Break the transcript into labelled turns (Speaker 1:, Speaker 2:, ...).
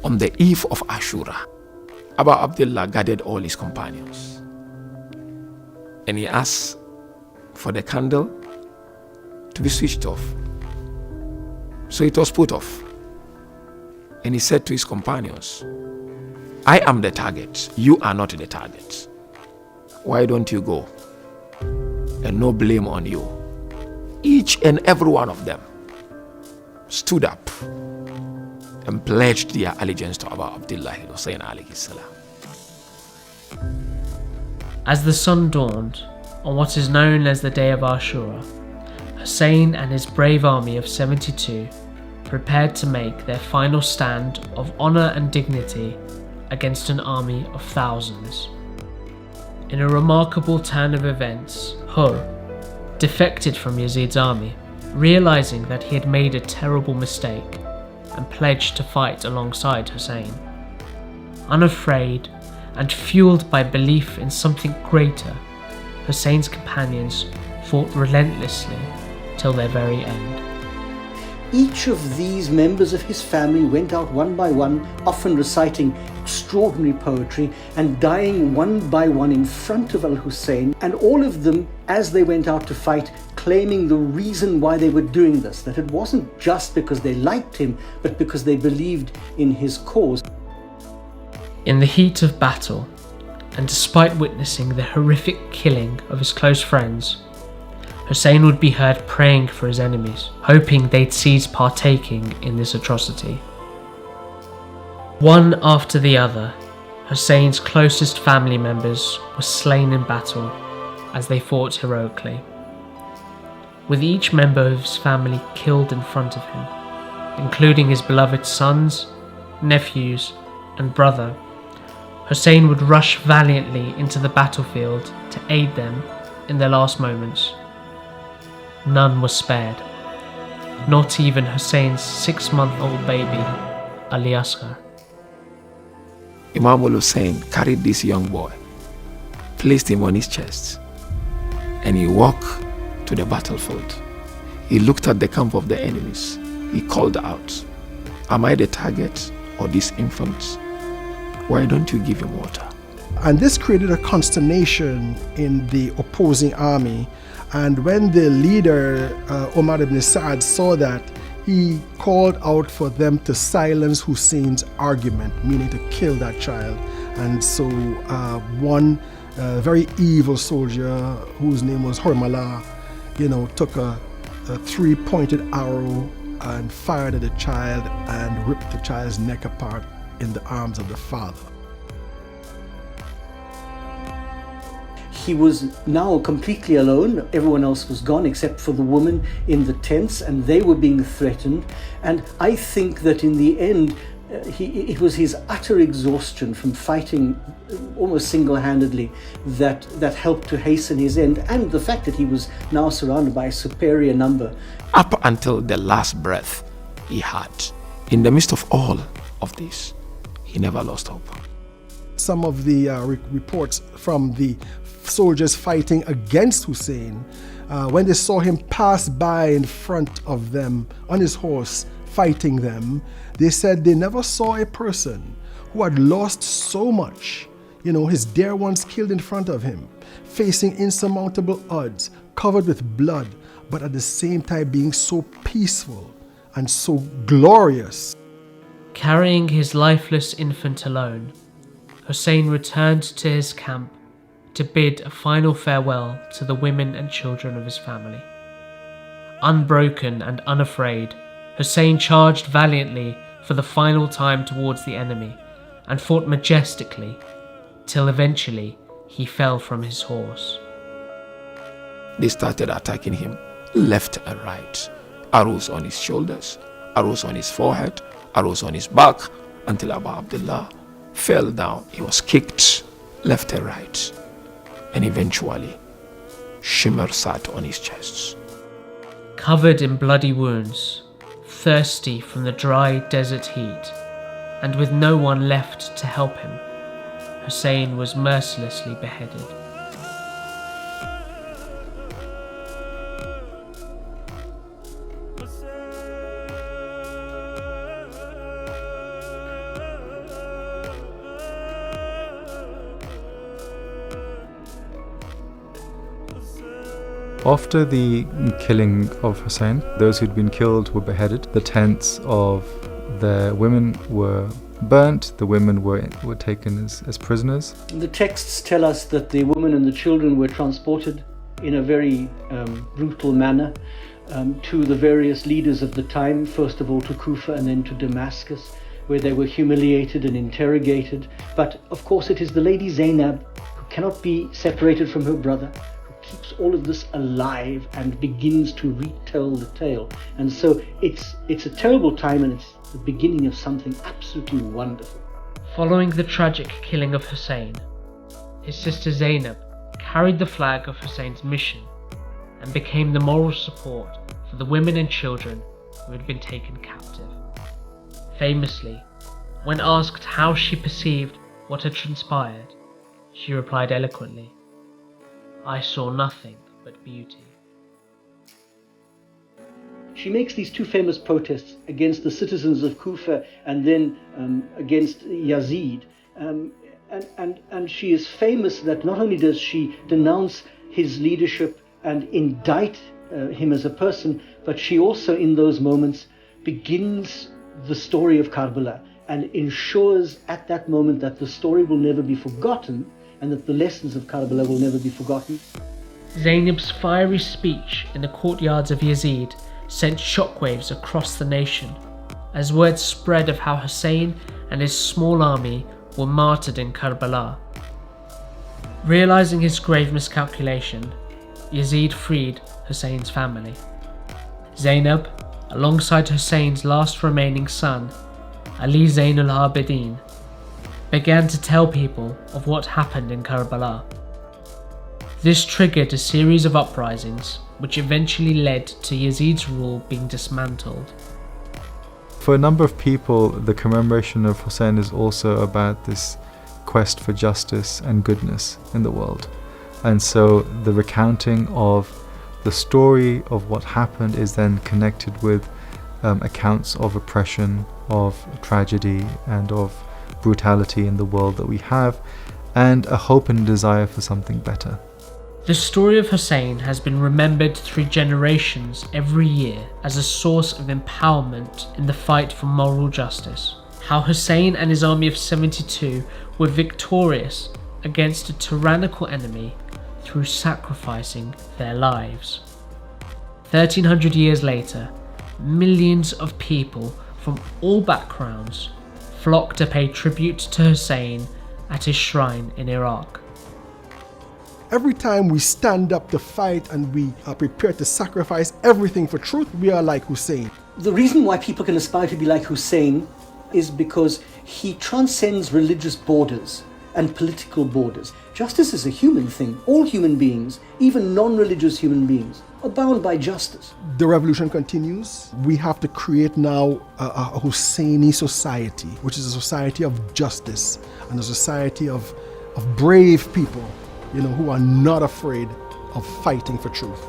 Speaker 1: On the eve of Ashura, Abu Abdullah gathered all his companions and he asked for the candle to be switched off. So it was put off. And he said to his companions, I am the target, you are not the target. Why don't you go? And no blame on you. Each and every one of them stood up and pledged their allegiance to Abu Abdullah Husayn alayhi salam.
Speaker 2: As the sun dawned on what is known as the day of Ashura, Husayn and his brave army of 72 prepared to make their final stand of honour and dignity against an army of thousands. In a remarkable turn of events, Hur defected from Yazid's army, realising that he had made a terrible mistake, and pledged to fight alongside Husayn. Unafraid and fueled by belief in something greater, Husayn's companions fought relentlessly till their very end.
Speaker 3: Each of these members of his family went out one by one, often reciting extraordinary poetry and dying one by one in front of Al-Hussein, and all of them, as they went out to fight, claiming the reason why they were doing this, that it wasn't just because they liked him, but because they believed in his cause.
Speaker 2: In the heat of battle, and despite witnessing the horrific killing of his close friends, Husayn would be heard praying for his enemies, hoping they'd cease partaking in this atrocity. One after the other, Husayn's closest family members were slain in battle as they fought heroically, with each member of his family killed in front of him, including his beloved sons, nephews, and brother. Husayn would rush valiantly into the battlefield to aid them in their last moments. None was spared, not even Husayn's 6-month-old baby, Ali Asghar.
Speaker 1: Imam Hussain carried this young boy, placed him on his chest, and he walked to the battlefield. He looked at the camp of the enemies. He called out, am I the target or these infants? Why don't you give him water?
Speaker 4: And this created a consternation in the opposing army. And when the leader, Umar ibn Sa'ad, saw that, he called out for them to silence Husayn's argument, meaning to kill that child. And so one very evil soldier, whose name was Harmala, took a 3-pointed arrow and fired at the child and ripped the child's neck apart in the arms of the father.
Speaker 3: He was now completely alone. Everyone else was gone except for the woman in the tents, and they were being threatened. And I think that in the end, it was his utter exhaustion from fighting almost single-handedly that helped to hasten his end, and the fact that he was now surrounded by a superior number.
Speaker 1: Up until the last breath he had, in the midst of all of this, he never lost hope.
Speaker 4: Some of the reports from the soldiers fighting against Husayn, when they saw him pass by in front of them on his horse fighting them, they said they never saw a person who had lost so much, his dear ones killed in front of him, facing insurmountable odds, covered with blood, but at the same time being so peaceful and so glorious.
Speaker 2: Carrying his lifeless infant alone, Husayn returned to his camp to bid a final farewell to the women and children of his family. Unbroken and unafraid, Husayn charged valiantly for the final time towards the enemy and fought majestically till eventually he fell from his horse.
Speaker 1: They started attacking him left and right. Arrows on his shoulders, arrows on his forehead, arrows on his back, until Abu Abdullah fell down. He was kicked left and right. And eventually, Shimmer sat on his chest.
Speaker 2: Covered in bloody wounds, thirsty from the dry desert heat, and with no one left to help him, Husayn was mercilessly beheaded.
Speaker 5: After the killing of Husayn, those who'd been killed were beheaded. The tents of the women were burnt. The women were taken as prisoners.
Speaker 3: The texts tell us that the women and the children were transported in a very brutal manner to the various leaders of the time, first of all to Kufa and then to Damascus, where they were humiliated and interrogated. But of course it is the lady Zainab who cannot be separated from her brother, who keeps all of this alive and begins to retell the tale. And so it's a terrible time, and it's the beginning of something absolutely wonderful.
Speaker 2: Following the tragic killing of Husayn, his sister Zainab carried the flag of Husayn's mission and became the moral support for the women and children who had been taken captive. Famously, when asked how she perceived what had transpired, she replied eloquently, "I saw nothing but beauty."
Speaker 3: She makes these two famous protests against the citizens of Kufa and then against Yazid. And she is famous that not only does she denounce his leadership and indict him as a person, but she also in those moments begins the story of Karbala and ensures at that moment that the story will never be forgotten and that the lessons of Karbala will never be forgotten.
Speaker 2: Zainab's fiery speech in the courtyards of Yazid sent shockwaves across the nation as word spread of how Husayn and his small army were martyred in Karbala. Realizing his grave miscalculation, Yazid freed Husayn's family. Zainab, alongside Husayn's last remaining son, Ali Zain al-Abidin, began to tell people of what happened in Karbala. This triggered a series of uprisings which eventually led to Yazid's rule being dismantled.
Speaker 5: For a number of people, the commemoration of Husayn is also about this quest for justice and goodness in the world. And so the recounting of the story of what happened is then connected with accounts of oppression, of tragedy, and of brutality in the world that we have, and a hope and desire for something better.
Speaker 2: The story of Husayn has been remembered through generations every year as a source of empowerment in the fight for moral justice. How Husayn and his army of 72 were victorious against a tyrannical enemy through sacrificing their lives. 1300 years later, millions of people from all backgrounds flocked to pay tribute to Husayn at his shrine in Iraq.
Speaker 4: Every time we stand up to fight and we are prepared to sacrifice everything for truth, we are like Husayn.
Speaker 3: The reason why people can aspire to be like Husayn is because he transcends religious borders and political borders. Justice is a human thing. All human beings, even non-religious human beings, are bound by justice.
Speaker 4: The revolution continues. We have to create now a Hussaini society, which is a society of justice and a society of brave people, who are not afraid of fighting for truth.